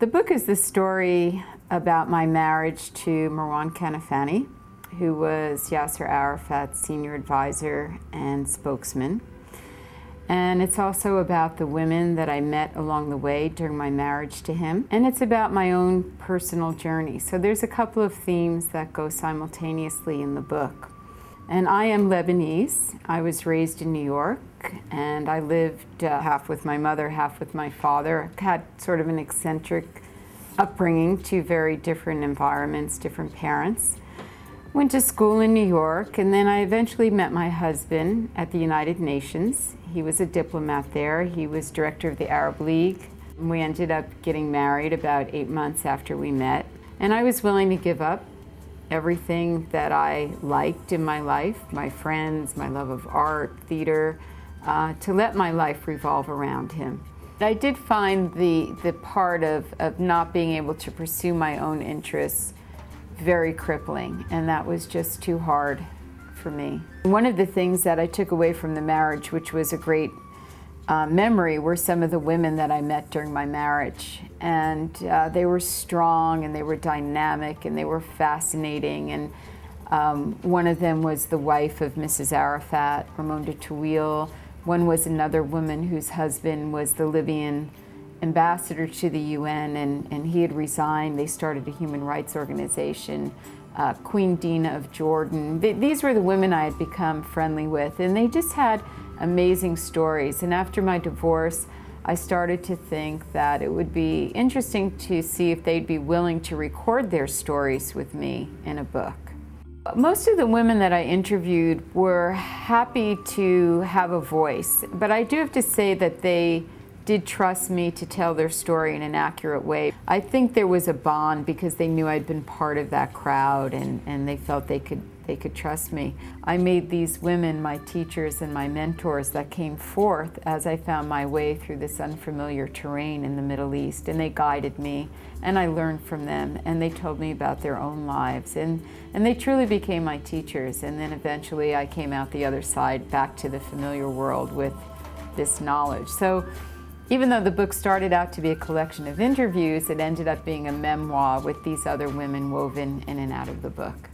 The book is the story about my marriage to Deborah Kanafani, who was Yasser Arafat's senior advisor and spokesman. And it's also about the women that I met along the way during my marriage to him. And it's about my own personal journey. So there's a couple of themes that go simultaneously in the book. And I am Lebanese. I was raised in New York, and I lived half with my mother, half with my father. I had sort of an eccentric upbringing, two very different environments, different parents. Went to school in New York, and then I eventually met my husband at the United Nations. He was a diplomat there. He was director of the Arab League. We ended up getting married about 8 months after we met. And I was willing to give up everything that I liked in my life, my friends, my love of art, theater, to let my life revolve around him. I did find the part of not being able to pursue my own interests very crippling, and that was just too hard for me. One of the things that I took away from the marriage, which was a great memory, were some of the women that I met during my marriage. And they were strong, and they were dynamic, and they were fascinating. And one of them was the wife of Mrs. Arafat, Ramonda Tawil. One was another woman whose husband was the Libyan ambassador to the UN, and he had resigned. They started a human rights organization. Queen Dina of Jordan. These were the women I had become friendly with, and they just had amazing stories. And after my divorce, I started to think that it would be interesting to see if they'd be willing to record their stories with me in a book. Most of the women that I interviewed were happy to have a voice, but I do have to say that they did trust me to tell their story in an accurate way. I think there was a bond because they knew I'd been part of that crowd, and they felt they could trust me. I made these women my teachers and my mentors that came forth as I found my way through this unfamiliar terrain in the Middle East, and they guided me, and I learned from them, and they told me about their own lives, and they truly became my teachers. And then eventually I came out the other side back to the familiar world with this knowledge. So even though the book started out to be a collection of interviews, it ended up being a memoir with these other women woven in and out of the book.